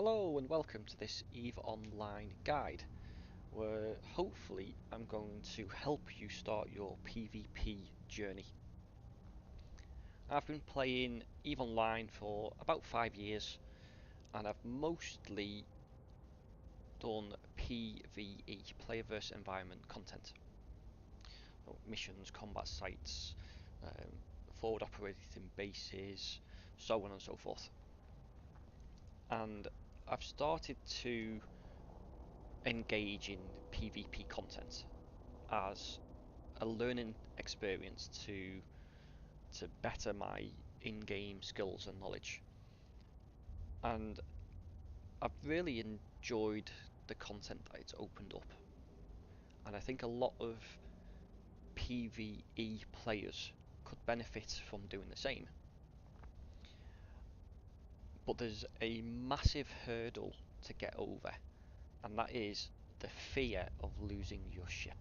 Hello and welcome to this EVE Online guide, where hopefully I'm going to help you start your PvP journey. I've been playing EVE Online for about 5 years and I've mostly done PvE, player versus environment content. So missions, combat sites, forward operating bases, so on and so forth. And I've started to engage in PvP content as a learning experience to better my in-game skills and knowledge. And I've really enjoyed the content that it's opened up. And I think a lot of PvE players could benefit from doing the same. But there's a massive hurdle to get over, and that is the fear of losing your ship.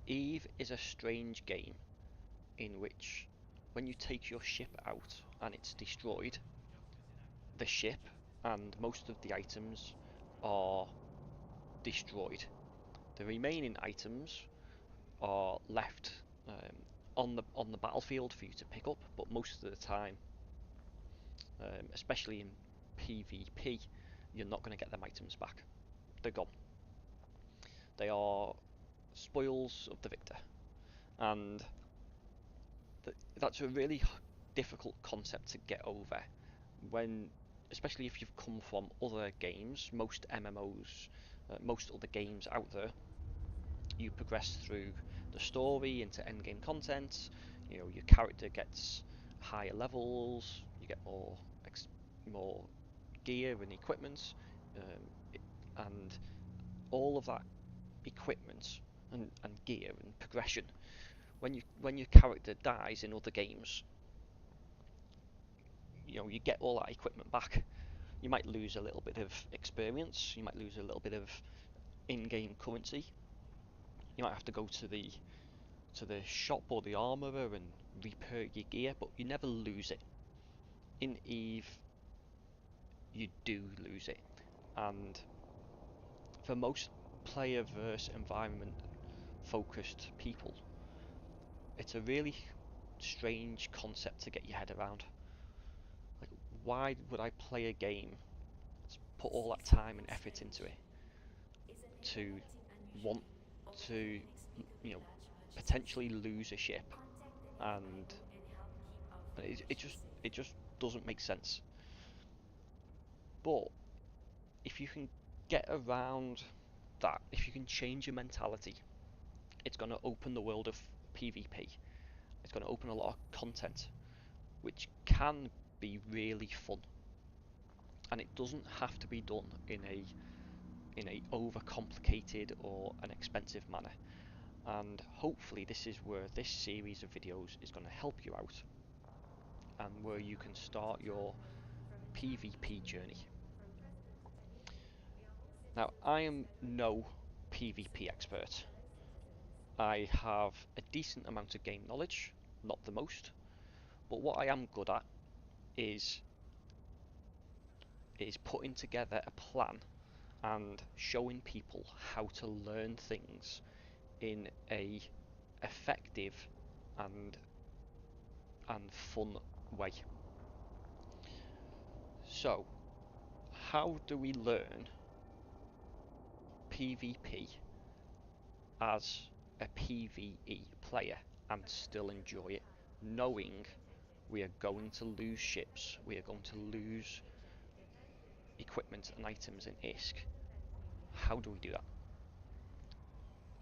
EVE is a strange game in which when you take your ship out and it's destroyed, the ship and most of the items are destroyed. The remaining items are left on the battlefield for you to pick up, but most of the time, especially in PvP, you're not going to get them items back. They're gone. They are spoils of the victor, and that's a really difficult concept to get over when, especially if you've come from other games. Most MMOs, most other games out there, you progress through the story into endgame content. You know, your character gets higher levels, you get more gear and equipment, and all of that equipment and gear and progression. When your character dies in other games, you know, you get all that equipment back. You might lose a little bit of experience, you might lose a little bit of in-game currency. You might have to go to the shop or the armourer and repair your gear, but you never lose it. In EVE, you do lose it, and for most player versus environment focused people, it's a really strange concept to get your head around. Like, why would I play a game, put all that time and effort into it, to want to, you know, potentially lose a ship, and it just doesn't make sense. But if you can get around that, if you can change your mentality, it's going to open the world of PvP. It's going to open a lot of content, which can be really fun, and it doesn't have to be done in a overcomplicated or an expensive manner. And hopefully this is where this series of videos is going to help you out, and where you can start your PvP journey. Now, I am no PvP expert. I have a decent amount of game knowledge, not the most, but what I am good at is putting together a plan and showing people how to learn things in a effective and fun way. So, how do we learn PvP as a PvE player and still enjoy it, knowing we are going to lose ships, we are going to lose equipment and items in ISK? How do we do that?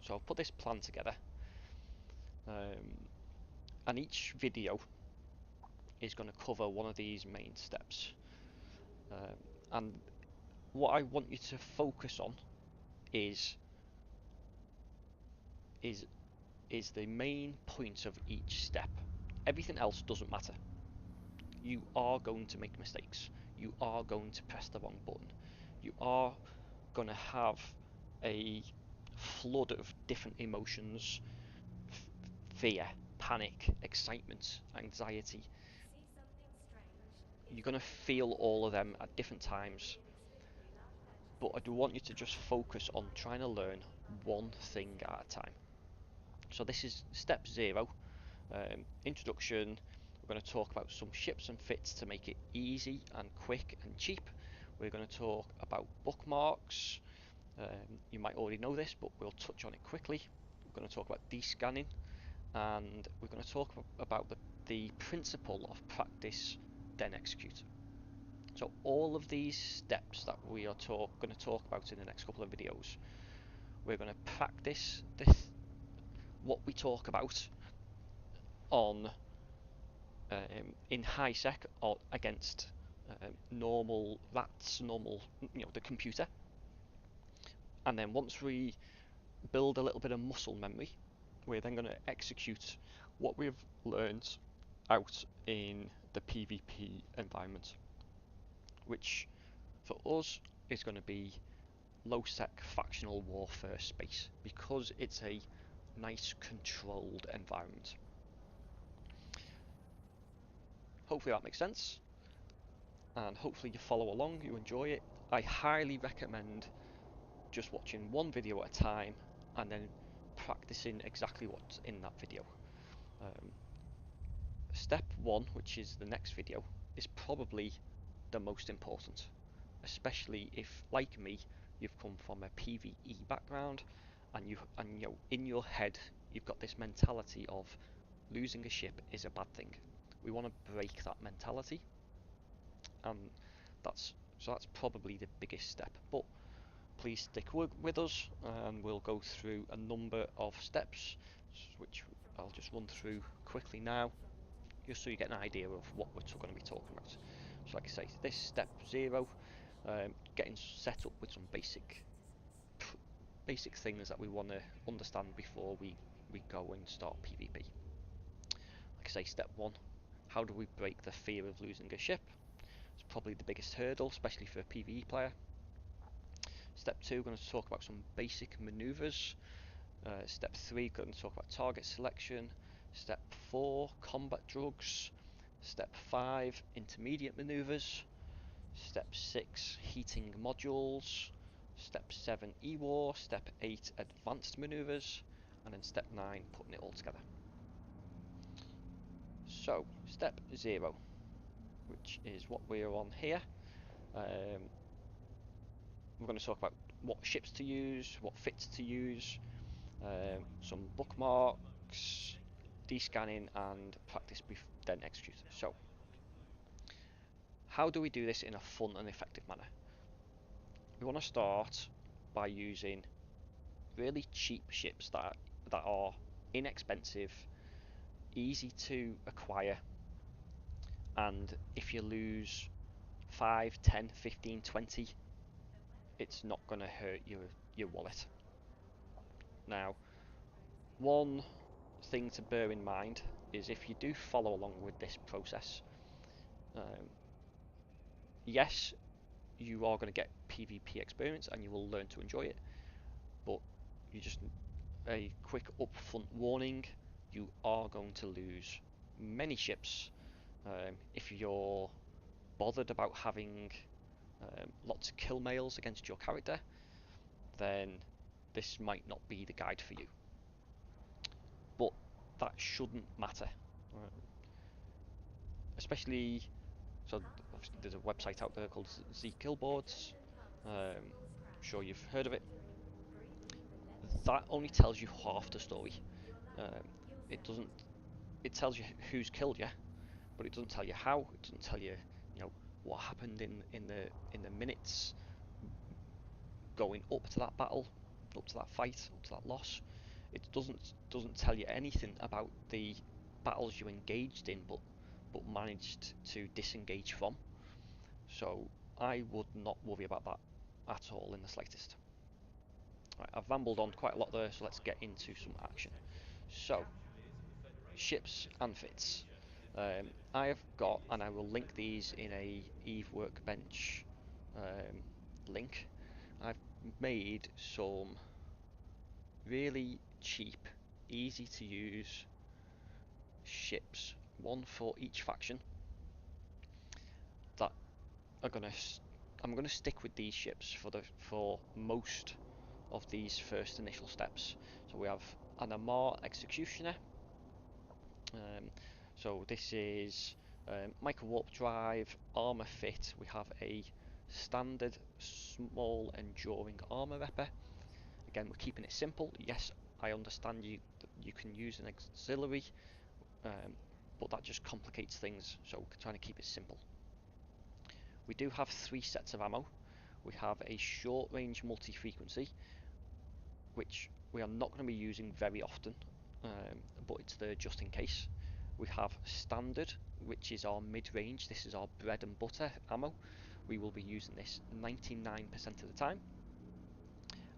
So I've put this plan together, and each video is going to cover one of these main steps. And what I want you to focus on is the main point of each step. Everything else doesn't matter. You are going to make mistakes. You are going to press the wrong button. You are going to have a flood of different emotions: fear, panic, excitement, anxiety. You're going to feel all of them at different times, but I do want you to just focus on trying to learn one thing at a time. So this is step 0, introduction. We're going to talk about some ships and fits to make it easy and quick and cheap. We're going to talk about bookmarks. You might already know this, but we'll touch on it quickly. We're going to talk about descanning, and we're going to talk about the principle of practice then execute. So all of these steps that we are going to talk about in the next couple of videos, we're going to practice what we talk about on in high sec or against normal the computer. And then once we build a little bit of muscle memory, we're then going to execute what we've learned out in the PvP environment, which for us is going to be low sec factional warfare space, because it's a nice controlled environment. Hopefully that makes sense, and hopefully you follow along, you enjoy it. I highly recommend just watching one video at a time and then practicing exactly what's in that video. Step 1, which is the next video, is probably the most important, especially if, like me, you've come from a PvE background and you know, in your head you've got this mentality of losing a ship is a bad thing. We want to break that mentality, and that's probably the biggest step. But please stick with us, and we'll go through a number of steps, which I'll just run through quickly now, just so you get an idea of what we're going to be talking about. So like I say, this step 0, getting set up with some basic things that we want to understand before we go and start PvP. Like I say, step 1, how do we break the fear of losing a ship? It's probably the biggest hurdle, especially for a PvE player. Step 2, we're going to talk about some basic maneuvers. Step 3, going to talk about target selection. Step 4, combat drugs. Step 5, intermediate maneuvers. Step 6, heating modules. Step 7, E-War. Step 8, advanced maneuvers. And then step 9, putting it all together. So, step 0, which is what we're on here. We're going to talk about what ships to use, what fits to use, some bookmarks, descanning, and practice then execute. So, how do we do this in a fun and effective manner? We want to start by using really cheap ships that are inexpensive, easy to acquire, and if you lose 5, 10, 15, 20, it's not going to hurt your wallet. Now, one thing to bear in mind is if you do follow along with this process, yes, you are going to get PvP experience and you will learn to enjoy it, but you just, a quick upfront warning, you are going to lose many ships. If you're bothered about having lots of kill mails against your character, then this might not be the guide for you. But that shouldn't matter. Especially, so there's a website out there called Z Killboards. I'm sure you've heard of it. That only tells you half the story. It doesn't. It tells you who's killed you, but it doesn't tell you how. It doesn't tell you, what happened in the minutes going up to that battle, up to that fight, up to that loss. It doesn't tell you anything about the battles you engaged in, but managed to disengage from. So I would not worry about that at all in the slightest. Right, I've rambled on quite a lot there, so let's get into some action. So, ships and fits. I have got, and I will link these in a Eve Workbench link, I've made some really cheap, easy to use ships, one for each faction, that are going to I'm going to stick with these ships for most of these first initial steps. So we have an Amar Executioner. So this is micro warp drive, armor fit. We have a standard small enduring armor repper. Again, we're keeping it simple. Yes, I understand you can use an auxiliary, but that just complicates things, so we're trying to keep it simple. We do have 3 sets of ammo. We have a short range multi-frequency, which we are not going to be using very often, but it's there just in case. We have standard, which is our mid-range. This is our bread and butter ammo. We will be using this 99% of the time.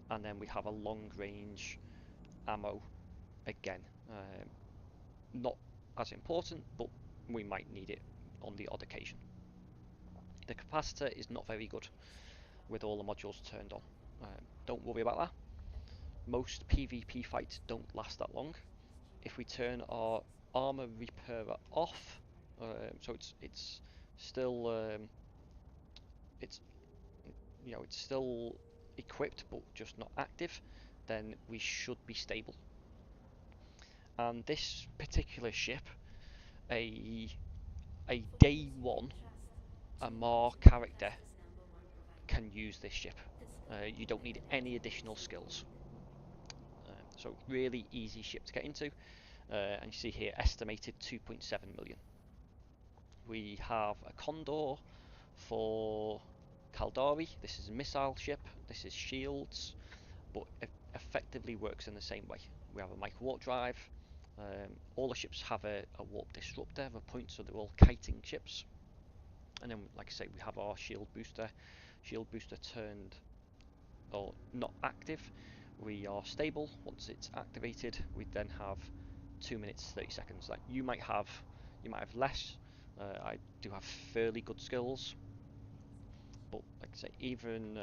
And then we have a long range ammo again. Not as important, but we might need it on the odd occasion. The capacitor is not very good with all the modules turned on. Don't worry about that. Most PvP fights don't last that long. If we turn our armor repairer off, so it's still it's still equipped but just not active, then we should be stable. And this particular ship, a day 1 Amar character can use this ship. You don't need any additional skills. So really easy ship to get into. And you see here estimated 2.7 million. We have a Condor for Caldari. This is a missile ship. This is shields, but it effectively works in the same way. We have a micro warp drive. All the ships have a warp disruptor of a point, so they're all kiting ships. And then, like I say, we have our shield booster. Shield booster turned or not active. We are stable. Once it's activated, we then have 2 minutes 30 seconds. Like you might have less. I do have fairly good skills, but like I say, even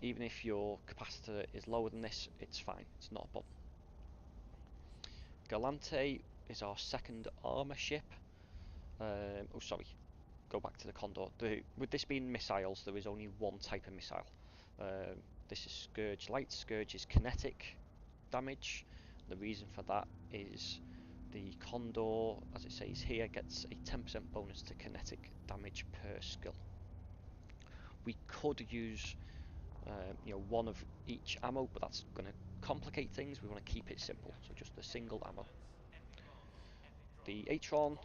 if your capacitor is lower than this, it's fine. It's not a problem. Galante is our second armor ship. Oh, sorry. Go back to the Condor. With this being missiles, there is only one type of missile. This is Scourge Light. Scourge is kinetic damage. The reason for that is the Condor, as it says here, gets a 10% bonus to kinetic damage per skill. We could use one of each ammo, but that's going to complicate things. We want to keep it simple, so just a single ammo. The Atron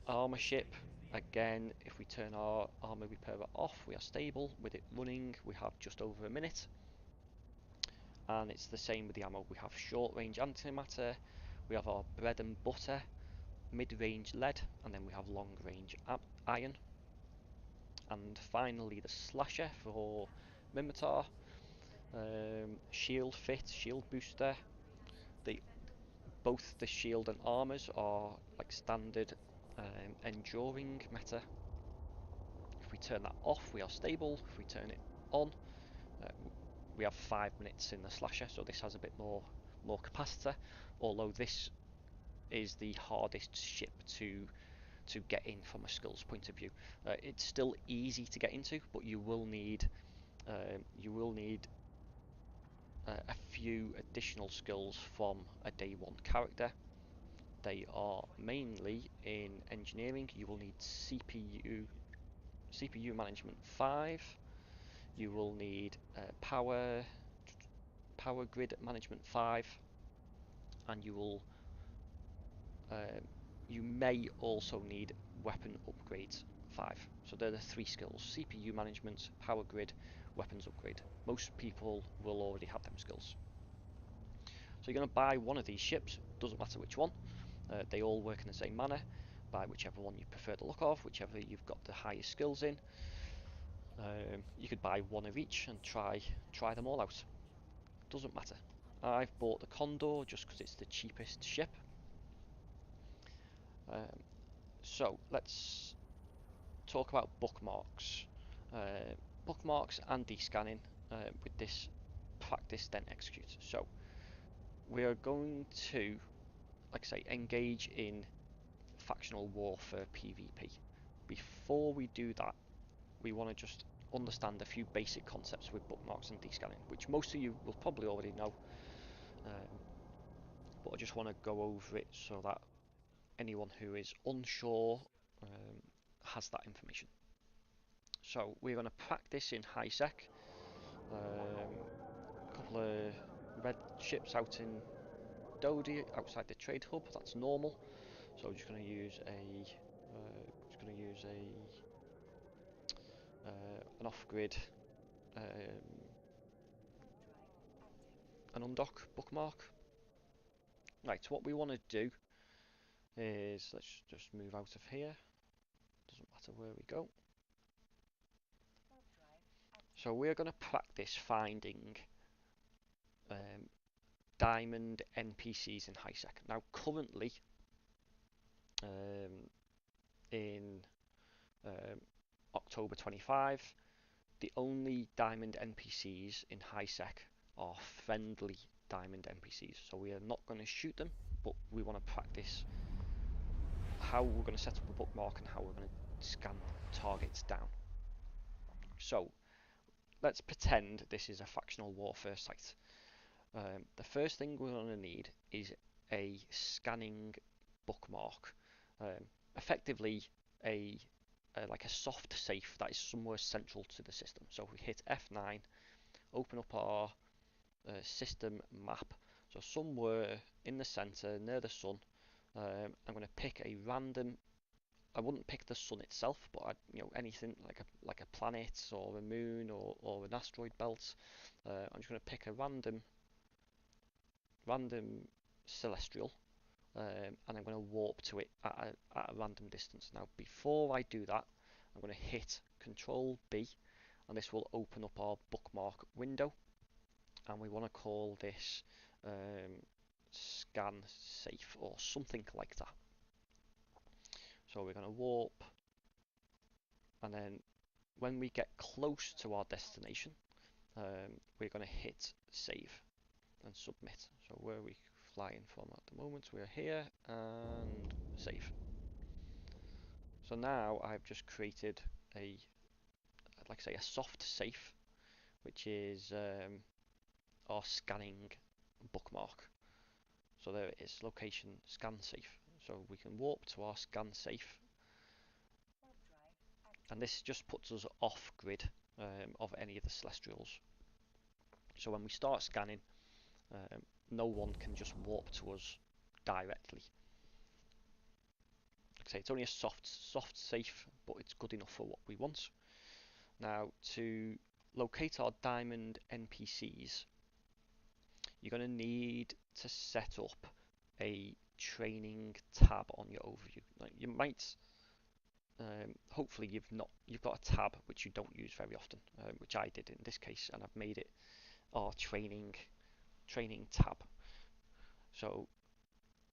armor ship. Again, if we turn our armor repairer off, we are stable. With it running, we have just over a minute. And it's the same with the ammo. We have short range antimatter, we have our bread and butter mid-range lead, and then we have long range iron. And finally the slasher for Mimitar. Shield fit, shield booster. Both the shield and armors are like standard enduring meta. If we turn that off, we are stable. If we turn it on, we have 5 minutes in the slasher, so this has a bit more capacitor. Although this is the hardest ship to get in from a skills point of view. It's still easy to get into, but you will need a few additional skills from a day 1 character. They are mainly in engineering. You will need CPU management 5. You will need power grid management 5, and you may also need weapon upgrades 5. So they're the 3 skills: CPU management, power grid, weapons upgrade. Most people will already have them skills. So you're going to buy one of these ships, doesn't matter which one. They all work in the same manner. Buy whichever one you prefer the look of, whichever you've got the highest skills in. You could buy one of each and try them all out. Doesn't matter. I've bought the Condor just because it's the cheapest ship. So let's talk about bookmarks. Bookmarks and descanning with this practice then execute. So we are going to, like I say, engage in factional warfare PvP. Before we do that, we want to just understand a few basic concepts with bookmarks and descanning, which most of you will probably already know, but I just want to go over it so that anyone who is unsure has that information. So we're going to practice in high sec. A couple of red ships out in Dodie outside the trade hub. That's normal. So we're just going to use an off-grid an undock bookmark. Right. So what we want to do is let's just move out of here. Doesn't matter where we go. So we're going to practice finding diamond NPCs in high sec. Now currently in October 25, the only diamond NPCs in high sec are friendly diamond NPCs. So we are not going to shoot them, but we want to practice how we're going to set up a bookmark and how we're going to scan targets down. So let's pretend this is a factional warfare site. The first thing we're going to need is a scanning bookmark, effectively like a soft safe that is somewhere central to the system. So if we hit F9, open up our system map. So somewhere in the center near the sun, I'm going to pick a random. I wouldn't pick the sun itself, but anything like a planet or a moon or an asteroid belt. I'm just going to pick a random celestial, and I'm going to warp to it at a random distance. Now before I do that, I'm going to hit Control B, and this will open up our bookmark window, and we want to call this scan safe or something like that. So we're going to warp, and then when we get close to our destination, we're going to hit save and submit. So where are we flying from at the moment? We're here, and save. So now I've just created like I say, a soft safe, which is our scanning bookmark. So there it is, location scan safe. So we can warp to our scan safe, and this just puts us off grid of any of the celestials. So when we start scanning, no one can just warp to us directly. Like I say, it's only a soft safe, but it's good enough for what we want. Now to locate our diamond NPCs, you're going to need to set up a training tab on your overview. Like you might, hopefully you've got a tab which you don't use very often, which I did in this case, and I've made it our training tab. So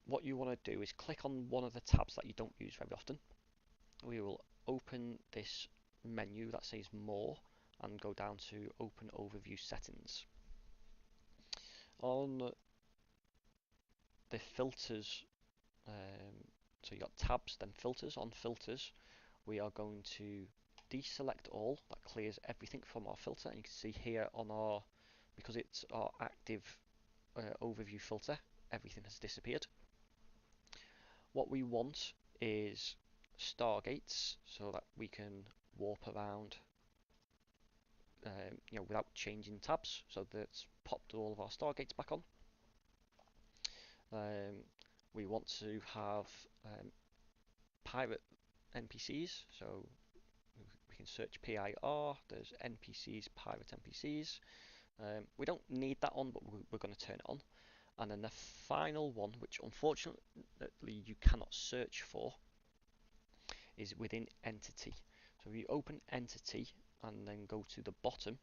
what you want to do is click on one of the tabs that you don't use very often. We will open this menu that says More and go down to Open Overview Settings. On the filters, so you got tabs, then filters. On filters, we are going to deselect all. That clears everything from our filter, and you can see here on our, because it's our active overview filter, everything has disappeared. What we want is stargates, so that we can warp around without changing tabs. So that's popped all of our stargates back on. We want to have pirate NPCs, so we can search PIR, there's NPCs, pirate NPCs. We don't need that on, but we're going to turn it on. And then the final one, which unfortunately you cannot search for, is within Entity. So if you open Entity and then go to the bottom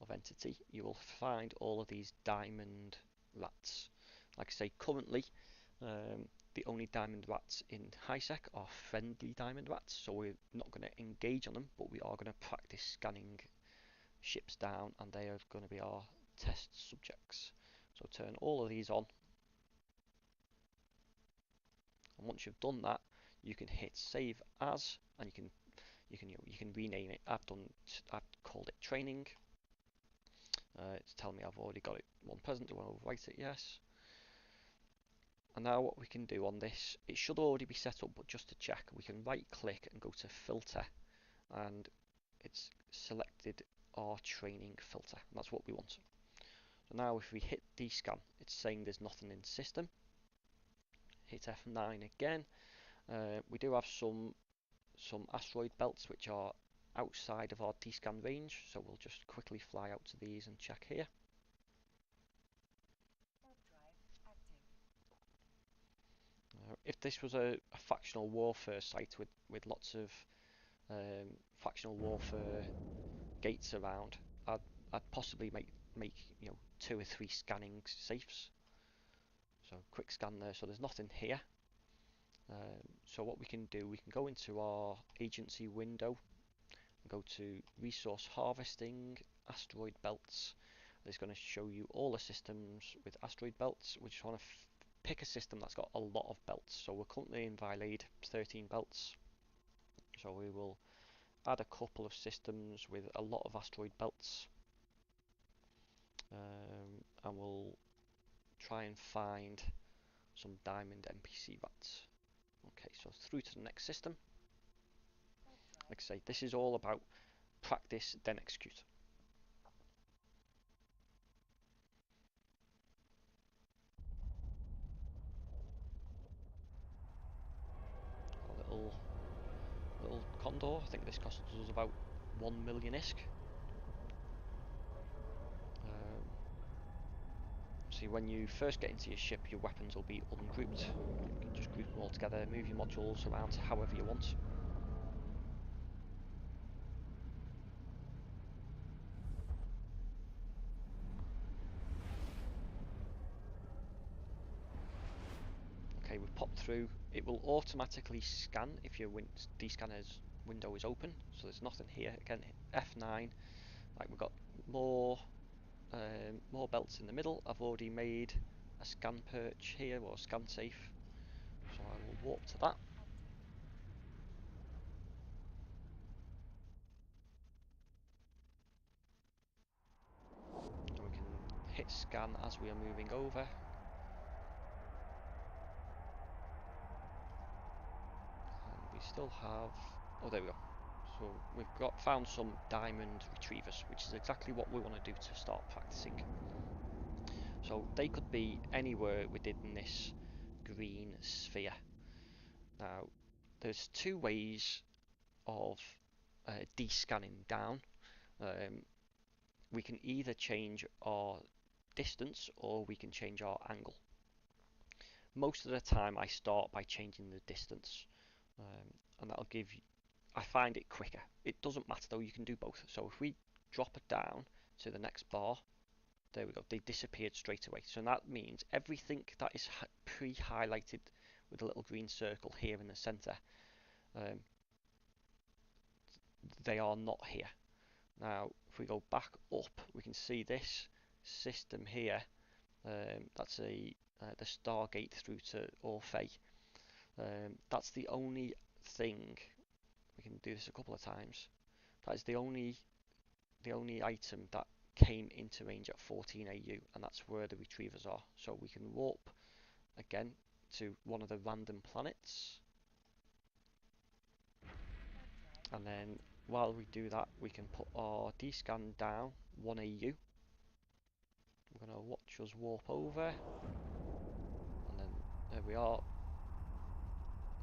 of Entity, you will find all of these diamond rats. Like I say, currently the only diamond rats in HiSec are friendly diamond rats, so we're not going to engage on them, but we are going to practice scanning ships down, and they are going to be our test subjects. So turn all of these on, and once you've done that, you can hit Save As, and you can rename it. I've called it training. It's telling me I've already got it one present. Do I want to overwrite it? Yes. And now what we can do on this, it should already be set up, but just to check, we can right click and go to filter, and it's selected our training filter, and that's what we want. So now if we hit descan, it's saying there's nothing in the system. Hit F9 again. We do have some asteroid belts which are outside of our descan range, so we'll just quickly fly out to these and check here. If this was a factional warfare site with lots of factional warfare gates around, I'd possibly make 2 or 3 scanning safes. So quick scan there. So there's nothing here. So what we can do, we can go into our agency window and go to resource harvesting, asteroid belts. It's going to show you all the systems with asteroid belts. We just want to pick a system that's got a lot of belts. So we're currently in Violade 13 belts. So we will add a couple of systems with a lot of asteroid belts, and we'll try and find some diamond NPC rats. Okay, so through to the next system. Like I say, this is all about practice then execute. A little condor. I think this cost us about 1 million ISK. See, when you first get into your ship, your weapons will be ungrouped. You can just group them all together, move your modules around however you want. Okay, we've popped through. It will automatically scan if your descanner's window is open, so there's nothing here. Again, F9. Like, we've got more belts in the middle. I've already made a scan perch here, or scan safe, so I will warp to that. And we can hit scan as we are moving over. And we still have, oh there we go. So we've found some diamond retrievers, which is exactly what we want to do to start practicing. So they could be anywhere within this green sphere. Now, there's 2 ways of descanning down. We can either change our distance or we can change our angle. Most of the time I start by changing the distance, and that'll give you, I find it quicker. It doesn't matter though, you can do both. So if we drop it down to the next bar, there we go, they disappeared straight away. So that means everything that is pre-highlighted with a little green circle here in the center, they are not here. Now if we go back up, we can see this system here. That's the Stargate through to Orphe. That's the only thing, we can do this a couple of times, that is the only item that came into range at 14 AU, and that's where the retrievers are. So we can warp again to one of the random planets, and then while we do that, we can put our descan down 1 AU. We're going to watch us warp over, and then there we are,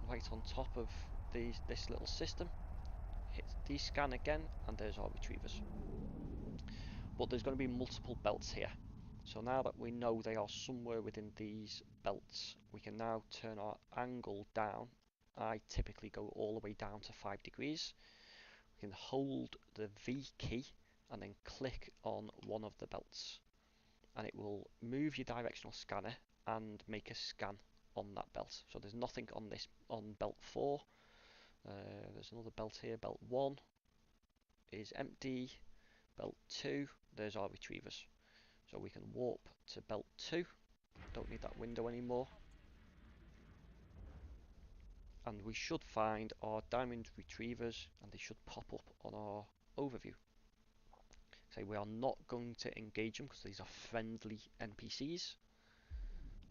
right on top of this little system. Hit descan again, and there's our retrievers. But there's going to be multiple belts here. So now that we know they are somewhere within these belts, we can now turn our angle down. I typically go all the way down to 5 degrees. We can hold the V key and then click on one of the belts, and it will move your directional scanner and make a scan on that belt. So there's nothing on belt 4. There's another belt here, belt 1 is empty, belt 2, there's our retrievers. So we can warp to belt 2, don't need that window anymore. and we should find our diamond retrievers, and they should pop up on our overview. So we are not going to engage them because these are friendly NPCs.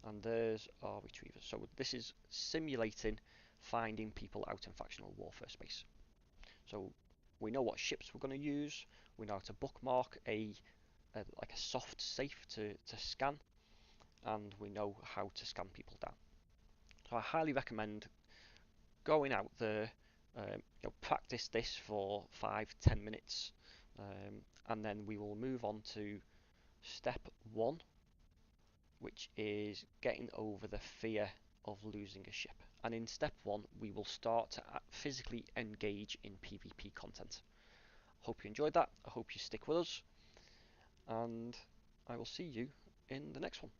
And there's our retrievers. So this is simulating finding people out in factional warfare space. So we know what ships we're going to use. We know how to bookmark like a soft safe to scan, and we know how to scan people down. So I highly recommend going out there, practice this for 5-10 minutes, and then we will move on to step 1, which is getting over the fear of losing a ship. And in step 1, we will start to physically engage in PvP content. Hope you enjoyed that. I hope you stick with us, and I will see you in the next one.